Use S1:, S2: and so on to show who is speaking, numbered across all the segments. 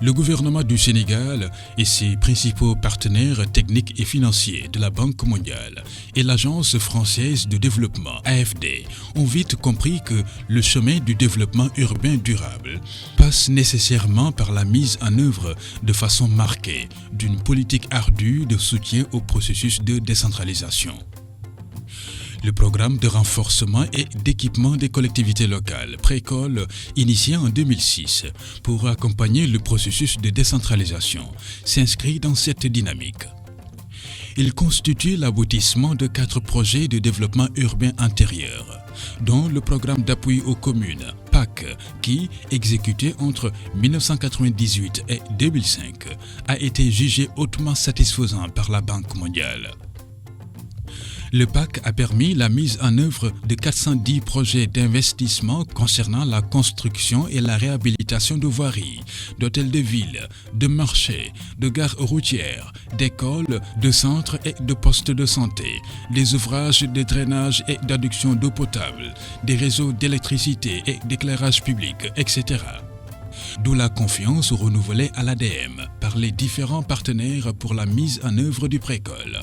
S1: Le gouvernement du Sénégal et ses principaux partenaires techniques et financiers de la Banque mondiale et l'Agence française de développement AFD ont vite compris que le chemin du développement urbain durable passe nécessairement par la mise en œuvre de façon marquée d'une politique ardue de soutien au processus de décentralisation. Le programme de renforcement et d'équipement des collectivités locales, Précole, initié en 2006 pour accompagner le processus de décentralisation, s'inscrit dans cette dynamique. Il constitue l'aboutissement de 4 projets de développement urbain intérieur, dont le programme d'appui aux communes, PAC, qui, exécuté entre 1998 et 2005, a été jugé hautement satisfaisant par la Banque mondiale. Le PAC a permis la mise en œuvre de 410 projets d'investissement concernant la construction et la réhabilitation de voiries, d'hôtels de ville, de marchés, de gares routières, d'écoles, de centres et de postes de santé, des ouvrages de drainage et d'adduction d'eau potable, des réseaux d'électricité et d'éclairage public, etc. D'où la confiance renouvelée à l'ADM par les différents partenaires pour la mise en œuvre du Précole.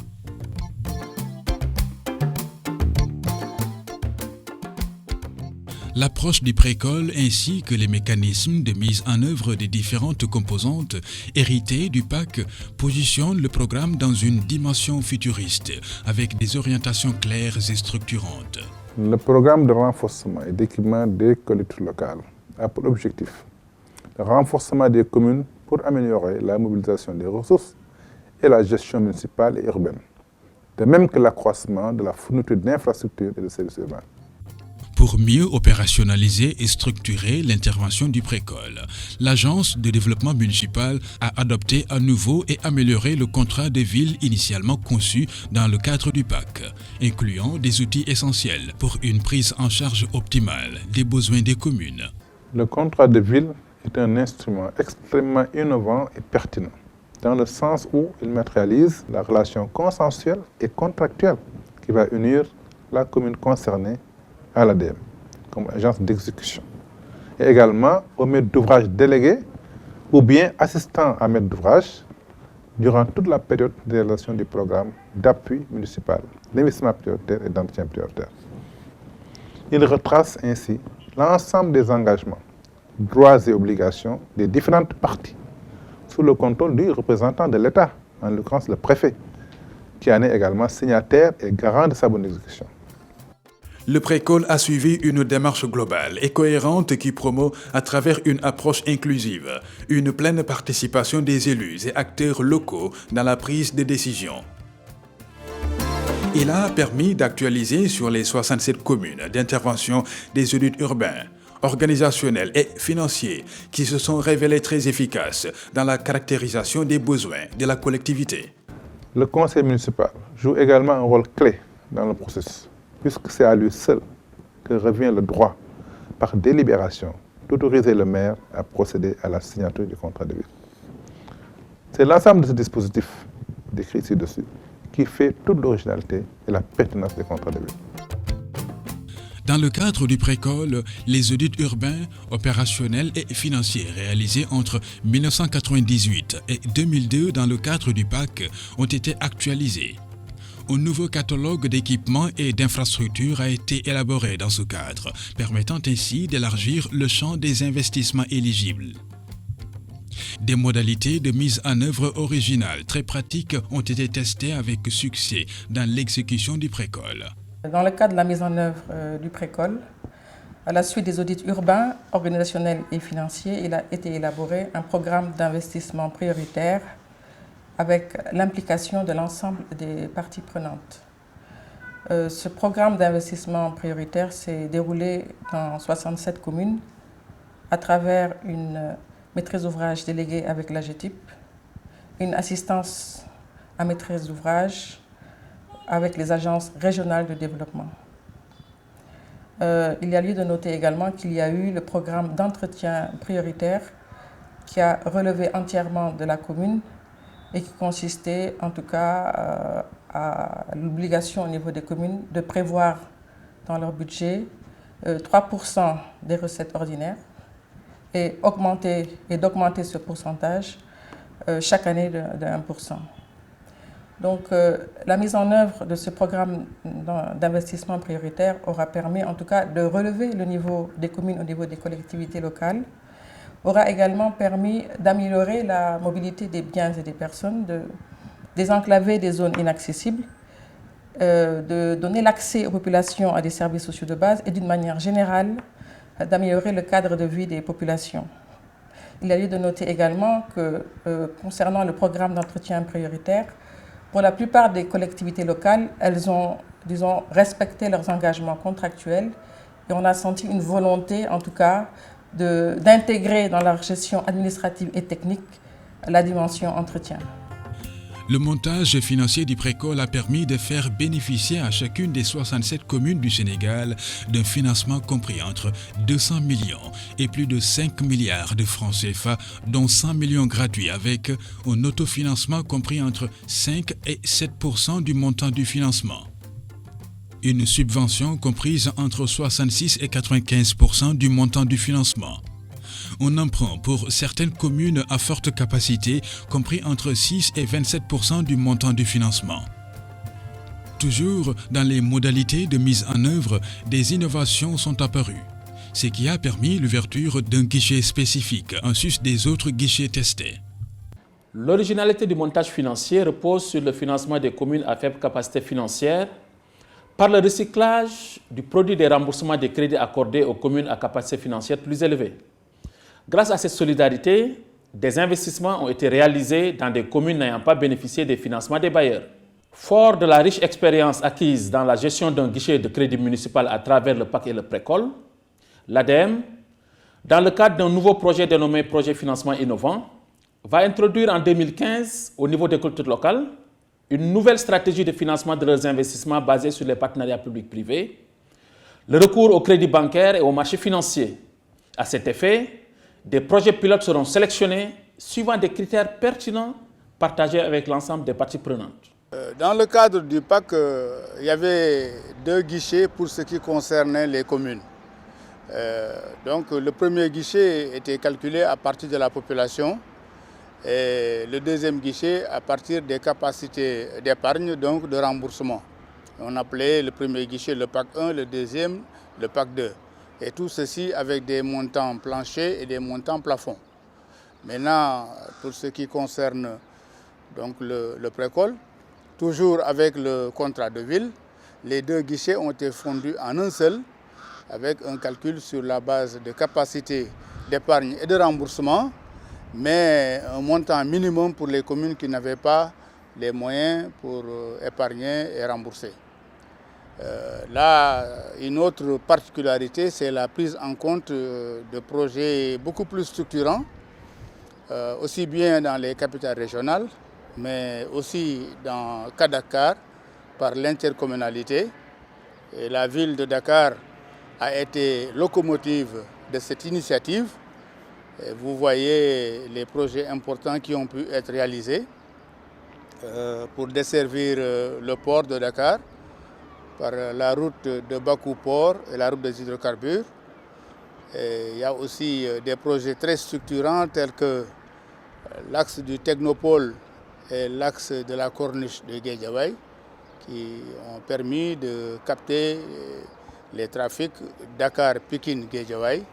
S1: L'approche du Précole ainsi que les mécanismes de mise en œuvre des différentes composantes héritées du PAC positionnent le programme dans une dimension futuriste avec des orientations claires et structurantes.
S2: Le programme de renforcement et d'équipement des collectivités locales a pour objectif le renforcement des communes pour améliorer la mobilisation des ressources et la gestion municipale et urbaine, de même que l'accroissement de la fourniture d'infrastructures et de services urbains.
S1: Pour mieux opérationnaliser et structurer l'intervention du Précole, l'Agence de développement municipal a adopté à nouveau et amélioré le contrat de ville initialement conçu dans le cadre du PAC, incluant des outils essentiels pour une prise en charge optimale des besoins des communes.
S2: Le contrat de ville est un instrument extrêmement innovant et pertinent, dans le sens où il matérialise la relation consensuelle et contractuelle qui va unir la commune concernée à l'ADM, comme agence d'exécution, et également au maître d'ouvrage délégué ou bien assistant à maître d'ouvrage durant toute la période de réalisation du programme d'appui municipal, d'investissement prioritaire et d'entretien prioritaire. Il retrace ainsi l'ensemble des engagements, droits et obligations des différentes parties sous le contrôle du représentant de l'État, en l'occurrence le préfet, qui en est également signataire et garant de sa bonne exécution.
S1: Le Précole a suivi une démarche globale et cohérente qui promeut, à travers une approche inclusive, une pleine participation des élus et acteurs locaux dans la prise de décision. Il a permis d'actualiser sur les 67 communes d'intervention des audits urbains, organisationnels et financiers qui se sont révélés très efficaces dans la caractérisation des besoins de la collectivité.
S2: Le conseil municipal joue également un rôle clé dans le processus, puisque c'est à lui seul que revient le droit, par délibération, d'autoriser le maire à procéder à la signature du contrat de ville. C'est l'ensemble de ce dispositif, décrit ci-dessus, qui fait toute l'originalité et la pertinence des contrats de ville.
S1: Dans le cadre du Précole, les audits urbains, opérationnels et financiers réalisés entre 1998 et 2002 dans le cadre du PAC ont été actualisés. Un nouveau catalogue d'équipements et d'infrastructures a été élaboré dans ce cadre, permettant ainsi d'élargir le champ des investissements éligibles. Des modalités de mise en œuvre originales très pratiques ont été testées avec succès dans l'exécution du Précole.
S3: Dans le cadre de la mise en œuvre du Précole, à la suite des audits urbains, organisationnels et financiers, il a été élaboré un programme d'investissement prioritaire avec l'implication de l'ensemble des parties prenantes. Ce programme d'investissement prioritaire s'est déroulé dans 67 communes à travers une maîtrise d'ouvrage déléguée avec l'AGETIP, une assistance à maîtrise d'ouvrage avec les agences régionales de développement. Il y a lieu de noter également qu'il y a eu le programme d'entretien prioritaire qui a relevé entièrement de la commune et qui consistait en tout cas à l'obligation au niveau des communes de prévoir dans leur budget 3% des recettes ordinaires et d'augmenter ce pourcentage chaque année de 1%. Donc la mise en œuvre de ce programme d'investissement prioritaire aura permis en tout cas de relever le niveau des communes au niveau des collectivités locales, aura également permis d'améliorer la mobilité des biens et des personnes, de désenclaver des zones inaccessibles, de donner l'accès aux populations à des services sociaux de base et d'une manière générale d'améliorer le cadre de vie des populations. Il y a lieu de noter également que concernant le programme d'entretien prioritaire, pour la plupart des collectivités locales, elles ont, disons, respecté leurs engagements contractuels et on a senti une volonté, en tout cas, d'intégrer dans leur gestion administrative et technique la dimension entretien.
S1: Le montage financier du Précol a permis de faire bénéficier à chacune des 67 communes du Sénégal d'un financement compris entre 200 millions et plus de 5 milliards de francs CFA, dont 100 millions gratuits avec un autofinancement compris entre 5 et 7% du montant du financement. Une subvention comprise entre 66 et 95% du montant du financement. Un emprunt pour certaines communes à forte capacité, compris entre 6 et 27% du montant du financement. Toujours dans les modalités de mise en œuvre, des innovations sont apparues, ce qui a permis l'ouverture d'un guichet spécifique en sus des autres guichets testés.
S4: L'originalité du montage financier repose sur le financement des communes à faible capacité financière par le recyclage du produit des remboursements des crédits accordés aux communes à capacité financière plus élevée. Grâce à cette solidarité, des investissements ont été réalisés dans des communes n'ayant pas bénéficié des financements des bailleurs. Fort de la riche expérience acquise dans la gestion d'un guichet de crédit municipal à travers le PAC et le Précol, l'ADEM, dans le cadre d'un nouveau projet dénommé Projet Financement Innovant, va introduire en 2015, au niveau des collectivités locales, une nouvelle stratégie de financement de leurs investissements basée sur les partenariats publics-privés, le recours au crédit bancaire et au marché financier. À cet effet, des projets pilotes seront sélectionnés suivant des critères pertinents partagés avec l'ensemble des parties prenantes.
S5: Dans le cadre du PAC, il y avait 2 guichets pour ce qui concernait les communes. Donc le premier guichet était calculé à partir de la population et le deuxième guichet à partir des capacités d'épargne, donc de remboursement. On appelait le premier guichet le PAC 1, le deuxième le PAC 2. Et tout ceci avec des montants planchers et des montants plafonds. Maintenant, pour ce qui concerne donc le Précol, toujours avec le contrat de ville, les 2 guichets ont été fondus en un seul, avec un calcul sur la base de capacité d'épargne et de remboursement, mais un montant minimum pour les communes qui n'avaient pas les moyens pour épargner et rembourser. Là, une autre particularité, c'est la prise en compte de projets beaucoup plus structurants, aussi bien dans les capitales régionales, mais aussi dans Dakar, par l'intercommunalité. Et la ville de Dakar a été locomotive de cette initiative. Et vous voyez les projets importants qui ont pu être réalisés pour desservir le port de Dakar, par la route de Bakou-Port et la route des hydrocarbures. Et il y a aussi des projets très structurants tels que l'axe du Technopole et l'axe de la corniche de Guédiawaye qui ont permis de capter les trafics Dakar-Pikine-Guédiawaye,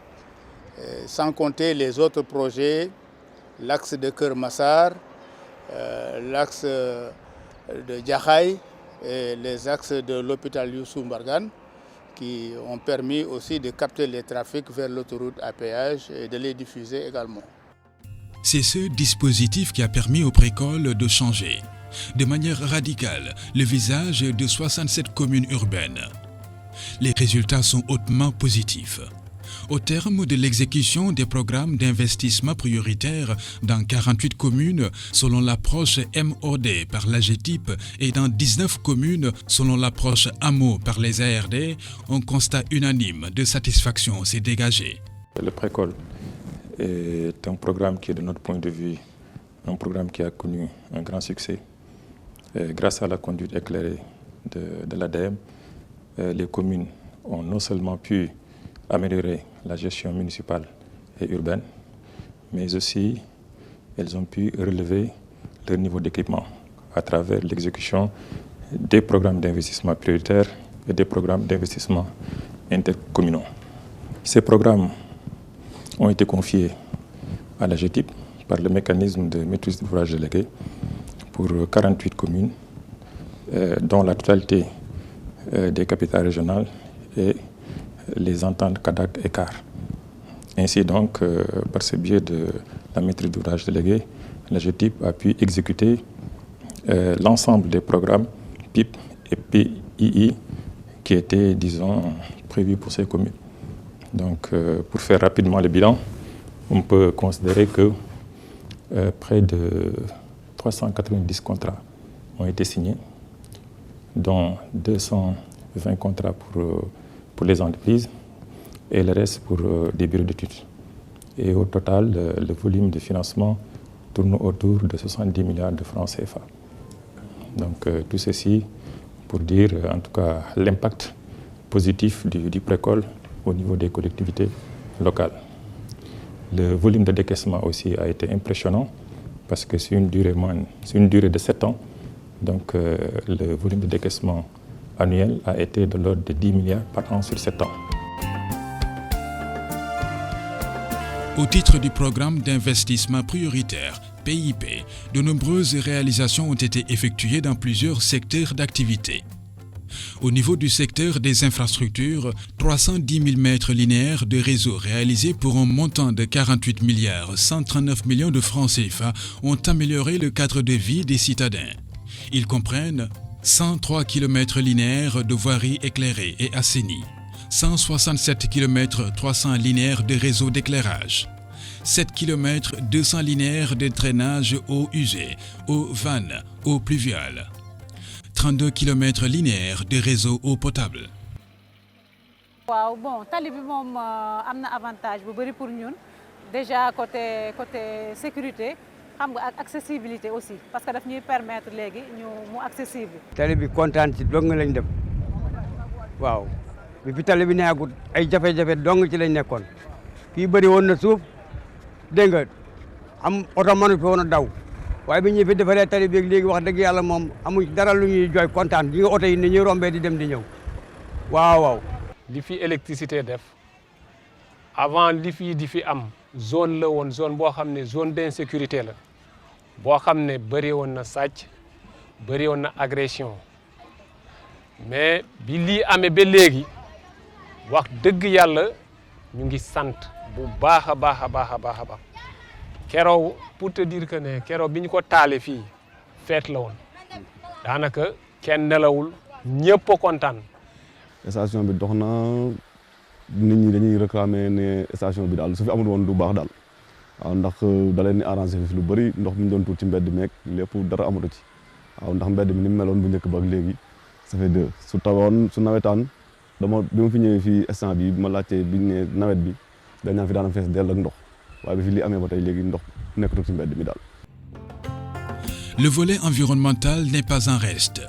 S5: sans compter les autres projets, l'axe de Keur-Massar, l'axe de Djahaï, et les axes de l'hôpital Youssou Mbargane qui ont permis aussi de capter les trafics vers l'autoroute à péage et de les diffuser également.
S1: C'est ce dispositif qui a permis au Précol de changer de manière radicale le visage de 67 communes urbaines. Les résultats sont hautement positifs. Au terme de l'exécution des programmes d'investissement prioritaires dans 48 communes selon l'approche MOD par l'AGETIP et dans 19 communes selon l'approche AMO par les ARD, un constat unanime de satisfaction s'est dégagé.
S6: Le Précol est un programme qui est de notre point de vue un programme qui a connu un grand succès. Et grâce à la conduite éclairée de l'ADEM, les communes ont non seulement pu améliorer la gestion municipale et urbaine, mais aussi elles ont pu relever leur niveau d'équipement à travers l'exécution des programmes d'investissement prioritaires et des programmes d'investissement intercommunaux. Ces programmes ont été confiés à la GETIP par le mécanisme de maîtrise d'ouvrage délégué pour 48 communes, dont la totalité des capitales régionales et les ententes CADAC et CAR. Ainsi donc, par ce biais de la maîtrise d'ouvrage délégué, la GETIP a pu exécuter l'ensemble des programmes PIP et PII qui étaient, disons, prévus pour ces communes. Donc, pour faire rapidement le bilan, on peut considérer que près de 390 contrats ont été signés, dont 220 contrats pour les entreprises et le reste pour des bureaux d'études. Et au total, le volume de financement tourne autour de 70 milliards de francs CFA. Donc tout ceci pour dire en tout cas l'impact positif du Précol au niveau des collectivités locales. Le volume de décaissement aussi a été impressionnant parce que c'est une durée de 7 ans. Donc le volume de décaissement annuel a été de l'ordre de 10 milliards par an sur 7 ans.
S1: Au titre du programme d'investissement prioritaire, PIP, de nombreuses réalisations ont été effectuées dans plusieurs secteurs d'activité. Au niveau du secteur des infrastructures, 310 000 mètres linéaires de réseaux réalisés pour un montant de 48 milliards 139 millions de francs CFA ont amélioré le cadre de vie des citadins. Ils comprennent 103 km linéaires de voiries éclairées et assainies, 167 km 300 linéaires de réseaux d'éclairage, 7 km 200 linéaires de drainage eau usée, eau vanne, eau pluviale, 32 km linéaires de réseau eau potable.
S7: Waaw bon tali bi moom am na avantage bu bëri pour ñun déjà côté sécurité xam nga ak accessibilité aussi parce que daf ñuy permettre léegi mu accessible.
S8: tali bi kontaan ci dong lañ def waaw bi fi tali bi neexagut ay jafe-jafe dong ci lañ nekkoon fii bëri woon na suuf dégg nga am oto mënu fi woon a daw waaye bi ñu fi defaree tali bi léegi wax dëgg yàlla moom amuñ dara lu ñuy jooy kontaan gi nga oto yi ni ñuy rombee di dem di ñëw waaw.
S9: li fi électricité def avant li fi di fi am zone la woon zone boo xam ne zone d'insécurité la boo xam ne bëri woon na sàcc bëri woon na agression mais bi lii amee ba léegi wax dëgg yàlla ñu ngi sant bu baax a baax a baax a baax a baax keroog pour te dire que ne keroog bi ñu ko taale fii feet la woon daanaka kenn nelawul ñëpp a kontaan.
S10: station bi dox na nit ñi dañuy réclamer ne station bi daal su fi amul woon du baax daal waaw ndax da leen di arrangé fi lu bëri ndox mi ñu doon tuur ci mbedd meeg lépp dara amatu ci waaw ndax mbedd mi ni mu meloon bu njëkk ba ak léegi ça fait deux su tawoon su nawetaan bi ma fi ñëwee fii instant bi ma laajtee biñ ne nawet bi dañ naan fi daana fees dell ak ndox waaye bi fi lii amee ba tey léegi ndox nekkatu ci mbedd mi daal.
S1: Le volet environnemental n'est pas en reste.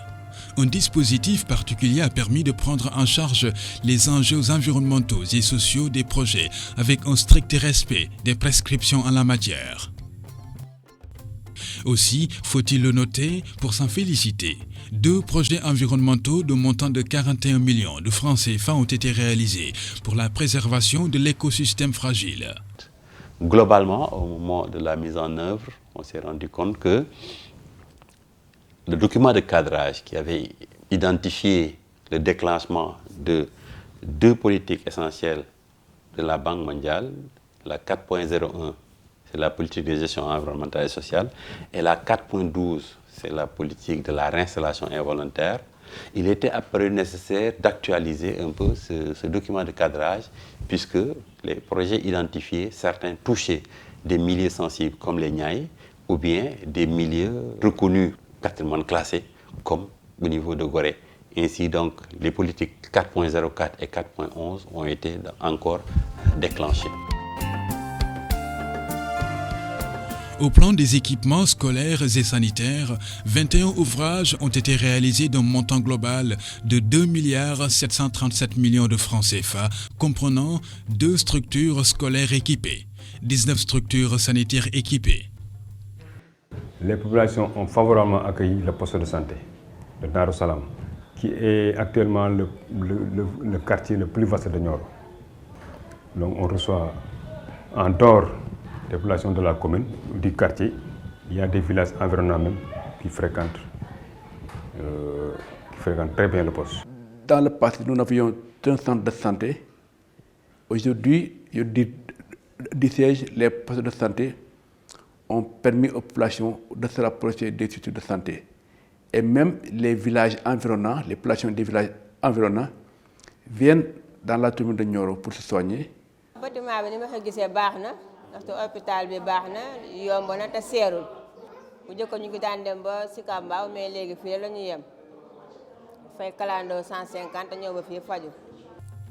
S1: Un dispositif particulier a permis de prendre en charge les enjeux environnementaux et sociaux des projets avec un strict respect des prescriptions en la matière. Aussi, faut-il le noter, pour s'en féliciter, 2 projets environnementaux de montant de 41 millions de francs CFA ont été réalisés pour la préservation de l'écosystème fragile.
S11: Globalement, au moment de la mise en œuvre, on s'est rendu compte que le document de cadrage qui avait identifié le déclenchement de 2 politiques essentielles de la Banque mondiale, la 4.01, c'est la politique de gestion environnementale et sociale, et la 4.12, c'est la politique de la réinstallation involontaire, il était apparu nécessaire d'actualiser un peu ce document de cadrage, puisque les projets identifiés, certains touchaient des milieux sensibles comme les Niayes, ou bien des milieux reconnus patrimoine classé, comme au niveau de Gorée. Ainsi donc, les politiques 4.04 et 4.11 ont été encore déclenchées.
S1: Au plan des équipements scolaires et sanitaires, 21 ouvrages ont été réalisés d'un montant global de 2 milliards 737 millions de francs CFA, comprenant 2 structures scolaires équipées, 19 structures sanitaires équipées.
S12: Les populations ont favorablement accueilli le poste de santé de Darou Salam, qui est actuellement le quartier le plus vaste de Nioro. Donc on reçoit, en dehors des populations de la commune, du quartier, il y a des villages environnants même qui fréquentent très bien le poste.
S13: Dans le passé, nous avions un centre de santé. Aujourd'hui, je dis siège, les postes de santé ont permis aux populations de se rapprocher des structures de santé. Et même les villages environnants, les populations des villages environnants viennent dans la commune de Nioro pour se soigner.
S14: Bâtiment bi ni ma ko gisee baax na ndaxte hôpital bi baax na yomb na te seerul bu njëkk ñu ngi daan dem ba Sicap Mbao mais léegi fii la ñu yem fay kalandoo 150 ñëw ba fii faju.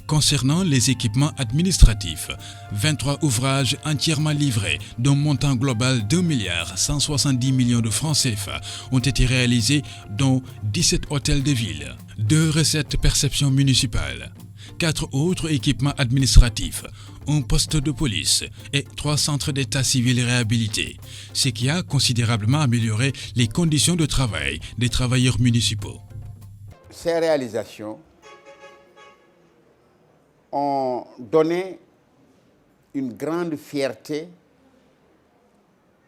S1: Concernant les équipements administratifs, 23 ouvrages entièrement livrés d'un montant global de 2,170 milliards de francs CFA ont été réalisés dont 17 hôtels de ville, 2 recettes perception municipale, 4 autres équipements administratifs, un poste de police et 3 centres d'état civil réhabilités, ce qui a considérablement amélioré les conditions de travail des travailleurs municipaux.
S15: Ces réalisations ont donné une grande fierté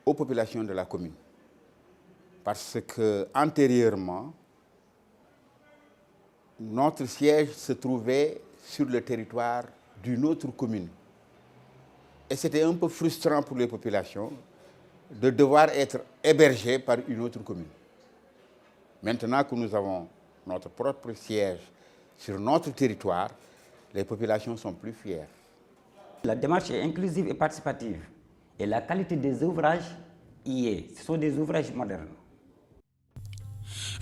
S15: aux populations de la commune. Parce que antérieurement, notre siège se trouvait sur le territoire d'une autre commune. Et c'était un peu frustrant pour les populations de devoir être hébergées par une autre commune. Maintenant que nous avons notre propre siège sur notre territoire, les populations sont plus fières.
S16: La démarche est inclusive et participative et la qualité des ouvrages y est. Ce sont des ouvrages modernes.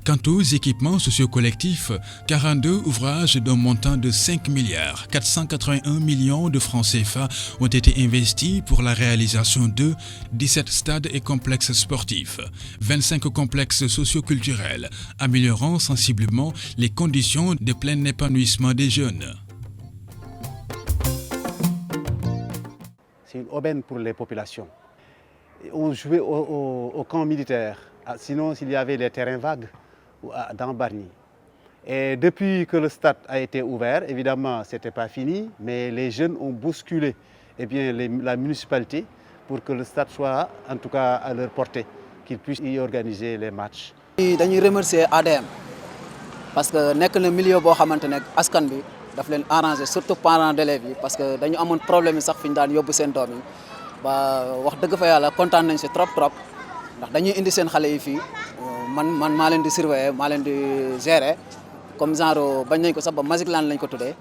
S1: Quant aux équipements socio-collectifs, 42 ouvrages d'un montant de 5,481 milliards de francs CFA ont été investis pour la réalisation de 17 stades et complexes sportifs, 25 complexes socio-culturels, améliorant sensiblement les conditions de plein épanouissement des jeunes.
S17: C'est une aubaine pour les populations. On jouait au camp militaire, sinon s'il y avait les terrains vagues dans Bargny. Et depuis que le stade a été ouvert, évidemment ce n'était pas fini, mais les jeunes ont bousculé la municipalité pour que le stade soit en tout cas à leur portée, qu'ils puissent y organiser les matchs.
S18: Dañuy remercier ADM parce que nekk na milieu boo xamante ne askan bi daf leen arrangé surtout parents d'élèves yi parce que dañu amoon problème yi sax fi ñu daan yóbbu seen doom yi ba wax dëgg fa yàlla kontaan nañ si trop ndax dañuy indi seen xale yi fii man maa leen di surveiller maa leen di gérer comme genre bañ nañ ko sax ba Magic Land lañ ko tuddee.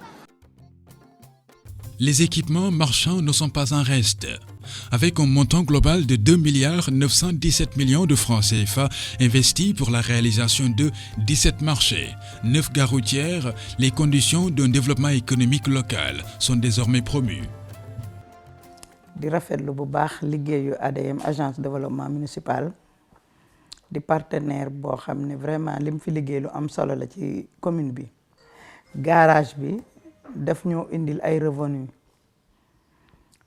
S1: Les équipements marchands ne sont pas en reste. Avec un montant global de 2,917 milliards de francs CFA investis pour la réalisation de 17 marchés, 9 gares routières, les conditions d'un développement économique local sont désormais promues.
S19: di rafetlu bu baax liggéeyu ADM agence de développement municipal di partenaire boo xam ne vraiment lim fi liggéey lu am solo la ci commune bi garage bi daf ñoo indil ay revenus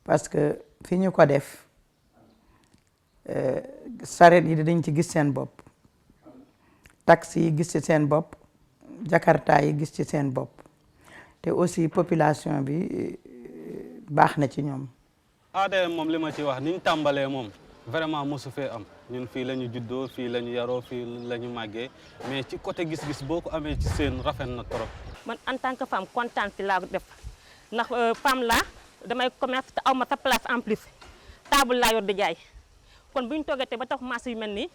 S19: parce que fi ñu ko def sareet yi dañ ci gis seen bopp taxi yi gis ci seen bopp jakarta yi gis ci seen bopp te aussi population bi baax na ci ñoom.
S20: ADM moom li ma ci wax ni ñu tàmbalee moom vraiment mosu fee am ñun fii la ñu juddoo fii la ñu yaroo fii la ñu màggee mais ci côté gis-gis boo ko amee ci seen rafet na trop.
S21: man en tant que femme contente laa def ndax femme laa damay commerce te aw ma sa place en plus table laa yor di jaay kon bu ñu toogatee ba tax marché yu mel nii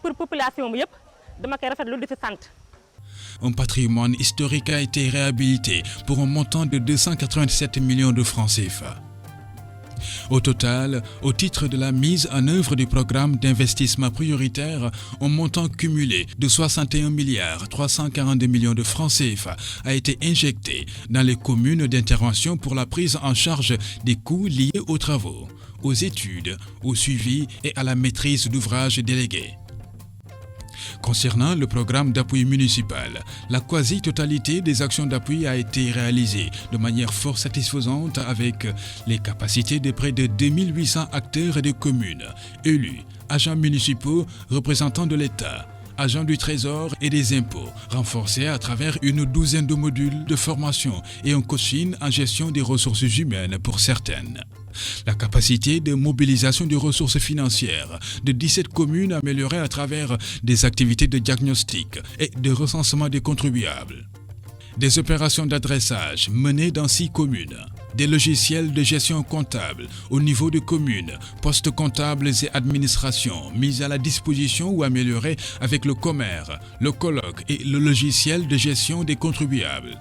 S21: pour population bi yëpp dama koy rafetlu di si sant.
S1: Un patrimoine historique a été réhabilité pour un montant de 287 millions de francs CFA. Au total, au titre de la mise en œuvre du programme d'investissement prioritaire, un montant cumulé de 61,342 milliards de francs CFA a été injecté dans les communes d'intervention pour la prise en charge des coûts liés aux travaux, aux études, au suivi et à la maîtrise d'ouvrages délégués. Concernant le programme d'appui municipal, la quasi-totalité des actions d'appui a été réalisée de manière fort satisfaisante avec les capacités de près de 2800 acteurs des communes, élus, agents municipaux, représentants de l'État, agents du Trésor et des impôts, renforcés à travers une douzaine de modules de formation et un coaching en gestion des ressources humaines pour certaines. La capacité de mobilisation des ressources financières de 17 communes améliorée à travers des activités de diagnostic et de recensement des contribuables. Des opérations d'adressage menées dans 6 communes. Des logiciels de gestion comptable au niveau de communes, postes comptables et administrations mis à la disposition ou améliorés avec le commerce, le colloque et le logiciel de gestion des contribuables.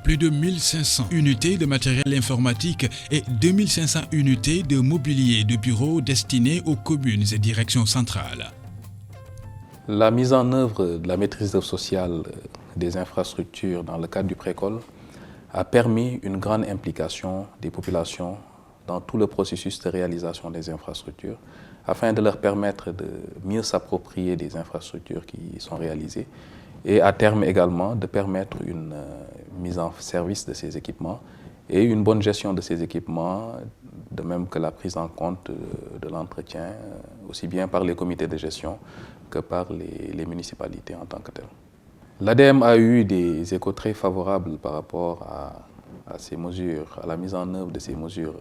S1: Plus de 1500 unités de matériel informatique et 2500 unités de mobilier de bureaux destinés aux communes et directions centrales.
S4: La mise en œuvre de la maîtrise sociale des infrastructures dans le cadre du Précole a permis une grande implication des populations dans tout le processus de réalisation des infrastructures afin de leur permettre de mieux s'approprier des infrastructures qui sont réalisées et à terme également de permettre une mise en service de ces équipements et une bonne gestion de ces équipements, de même que la prise en compte de l'entretien, aussi bien par les comités de gestion que par les municipalités en tant que telles. L'ADM a eu des échos très favorables par rapport à ces mesures, à la mise en œuvre de ces mesures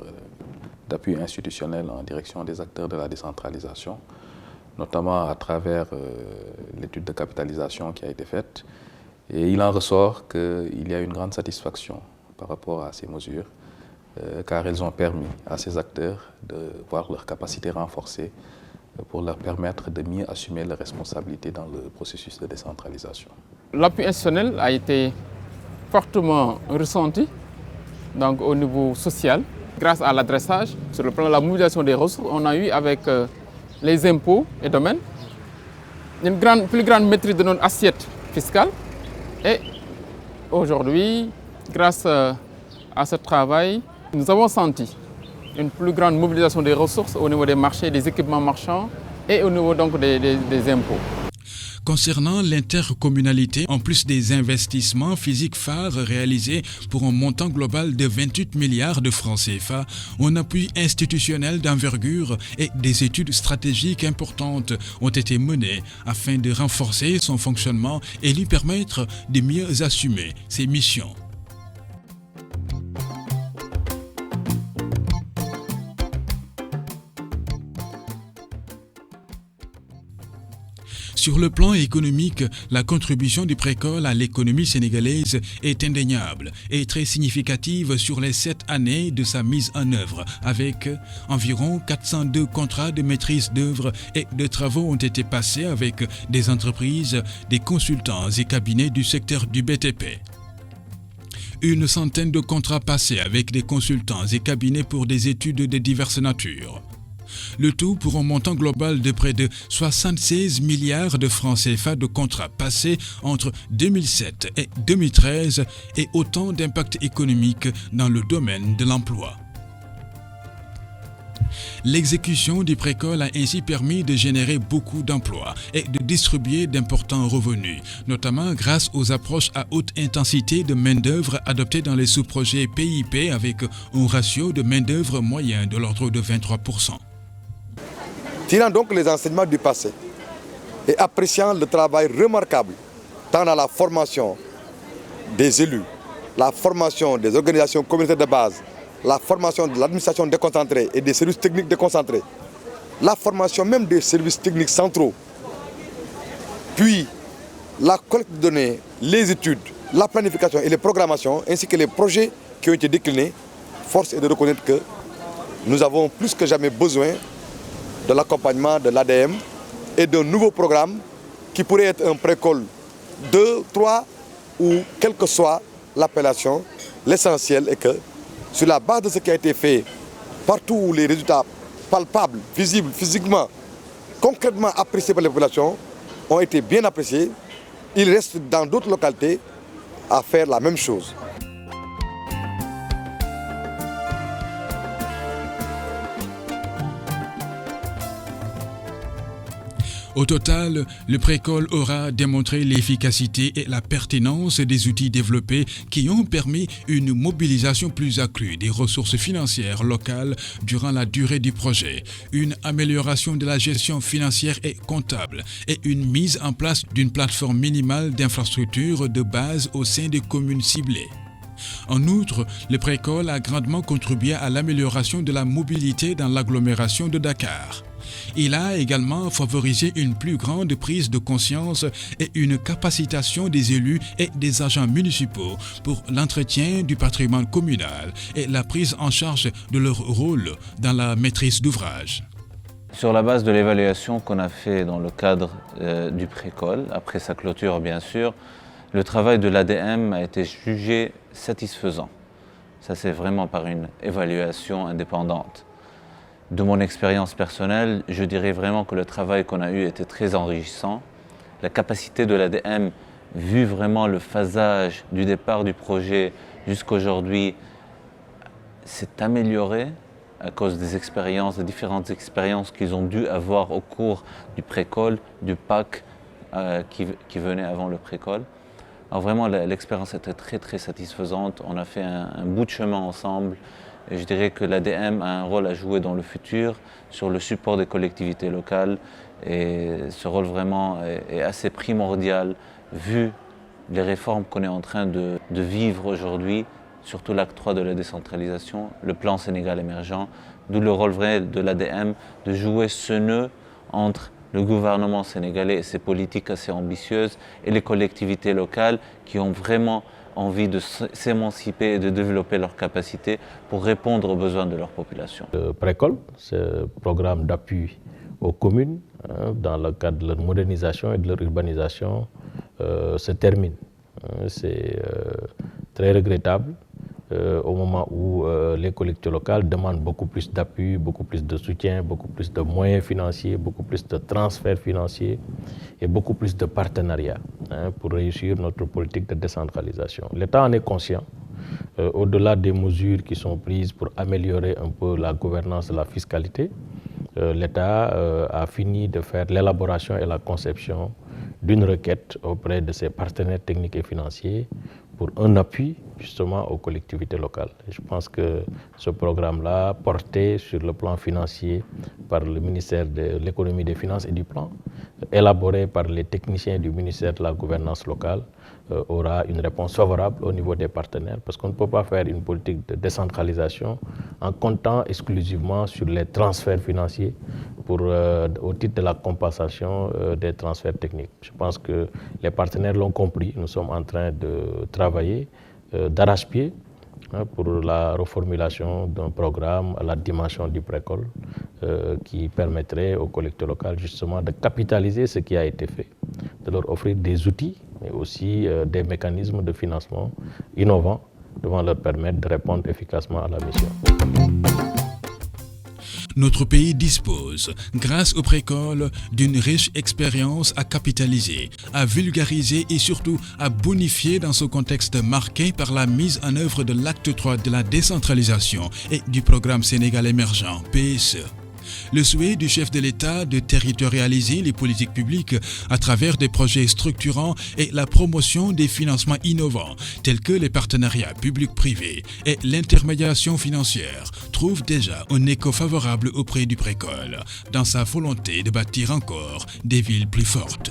S4: d'appui institutionnel en direction des acteurs de la décentralisation, notamment à travers l'étude de capitalisation qui a été faite. Et il en ressort qu'il y a une grande satisfaction par rapport à ces mesures, car elles ont permis à ces acteurs de voir leurs capacités renforcées pour leur permettre de mieux assumer leurs responsabilités dans le processus de décentralisation.
S2: L'appui institutionnel a été fortement ressenti donc, au niveau social. Grâce à l'adressage, sur le plan de la mobilisation des ressources, on a eu avec les impôts et domaines une plus grande maîtrise de notre assiette fiscale. Et aujourd'hui, grâce à ce travail, nous avons senti une plus grande mobilisation des ressources au niveau des marchés, des équipements marchands et au niveau donc des impôts.
S1: Concernant l'intercommunalité, en plus des investissements physiques phares réalisés pour un montant global de 28 milliards de francs CFA, un appui institutionnel d'envergure et des études stratégiques importantes ont été menées afin de renforcer son fonctionnement et lui permettre de mieux assumer ses missions. Sur le plan économique, la contribution du Précole à l'économie sénégalaise est indéniable et très significative sur les 7 années de sa mise en œuvre, avec environ 402 contrats de maîtrise d'œuvre et de travaux ont été passés avec des entreprises, des consultants et cabinets du secteur du BTP. Une centaine de contrats passés avec des consultants et cabinets pour des études de diverses natures. Le tout pour un montant global de près de 76 milliards de francs CFA de contrats passés entre 2007 et 2013 et autant d'impact économique dans le domaine de l'emploi. L'exécution du Précole a ainsi permis de générer beaucoup d'emplois et de distribuer d'importants revenus, notamment grâce aux approches à haute intensité de main-d'œuvre adoptées dans les sous-projets PIP avec un ratio de main-d'œuvre moyen de l'ordre de 23%.
S22: Tirant donc les enseignements du passé et appréciant le travail remarquable tant dans la formation des élus, la formation des organisations communautaires de base, la formation de l'administration déconcentrée et des services techniques déconcentrés, la formation même des services techniques centraux, puis la collecte de données, les études, la planification et les programmations, ainsi que les projets qui ont été déclinés, force est de reconnaître que nous avons plus que jamais besoin de l'accompagnement de l'ADM et d'un nouveau programme qui pourrait être un Précole 2, 3 ou quelle que soit l'appellation. L'essentiel est que sur la base de ce qui a été fait, partout où les résultats palpables, visibles, physiquement, concrètement appréciés par les populations ont été bien appréciés, il reste dans d'autres localités à faire la même chose.
S1: Au total, le Précol aura démontré l'efficacité et la pertinence des outils développés qui ont permis une mobilisation plus accrue des ressources financières locales durant la durée du projet, une amélioration de la gestion financière et comptable et une mise en place d'une plateforme minimale d'infrastructures de base au sein des communes ciblées. En outre, le Précol a grandement contribué à l'amélioration de la mobilité dans l'agglomération de Dakar. Il a également favorisé une plus grande prise de conscience et une capacitation des élus et des agents municipaux pour l'entretien du patrimoine communal et la prise en charge de leur rôle dans la maîtrise d'ouvrage.
S3: Sur la base de l'évaluation qu'on a fait dans le cadre du Précol, après sa clôture bien sûr, le travail de l'ADM a été jugé satisfaisant. Ça c'est vraiment par une évaluation indépendante. De mon expérience personnelle, je dirais vraiment que le travail qu'on a eu était très enrichissant. La capacité de l'ADM, vu vraiment le phasage du départ du projet jusqu'à aujourd'hui, s'est améliorée à cause des expériences, des différentes expériences qu'ils ont dû avoir au cours du Précol, du PAC qui venait avant le Précol. Alors vraiment, l'expérience était très satisfaisante. On a fait un bout de chemin ensemble. Et je dirais que l'ADM a un rôle à jouer dans le futur sur le support des collectivités locales. Et ce rôle vraiment est assez primordial vu les réformes qu'on est en train de vivre aujourd'hui, surtout l'acte 3 de la décentralisation, le plan Sénégal émergent, d'où le rôle vrai de l'ADM de jouer ce nœud entre le gouvernement sénégalais et ses politiques assez ambitieuses et les collectivités locales qui ont vraiment envie de s'émanciper et de développer leurs capacités pour répondre aux besoins de leur population.
S5: Le Précol, ce programme d'appui aux communes dans le cadre de leur modernisation et de leur urbanisation se termine. C'est très regrettable au moment où les collectivités locales demandent beaucoup plus d'appui, beaucoup plus de soutien, beaucoup plus de moyens financiers, beaucoup plus de transferts financiers et beaucoup plus de partenariats pour réussir notre politique de décentralisation. L'État en est conscient. Au-delà des mesures qui sont prises pour améliorer un peu la gouvernance de la fiscalité, l'État a fini de faire l'élaboration et la conception d'une requête auprès de ses partenaires techniques et financiers pour un appui justement aux collectivités locales. Et je pense que ce programme-là, porté sur le plan financier par le ministère de l'économie, des finances et du plan, élaboré par les techniciens du ministère de la gouvernance locale, aura une réponse favorable au niveau des partenaires, parce qu'on ne peut pas faire une politique de décentralisation en comptant exclusivement sur les transferts financiers au titre de la compensation des transferts techniques. Je pense que les partenaires l'ont compris. Nous sommes en train de travailler d'arrache-pied pour la reformulation d'un programme à la dimension du Précol qui permettrait aux collectivités locales justement de capitaliser ce qui a été fait, de leur offrir des outils, mais aussi des mécanismes de financement innovants devant leur permettre de répondre efficacement à la mission.
S1: Notre pays dispose, grâce au Précol, d'une riche expérience à capitaliser, à vulgariser et surtout à bonifier dans ce contexte marqué par la mise en œuvre de l'acte 3 de la décentralisation et du programme Sénégal émergent, PSE. Le souhait du chef de l'État de territorialiser les politiques publiques à travers des projets structurants et la promotion des financements innovants tels que les partenariats publics-privés et l'intermédiation financière trouve déjà un écho favorable auprès du Précol dans sa volonté de bâtir encore des villes plus fortes.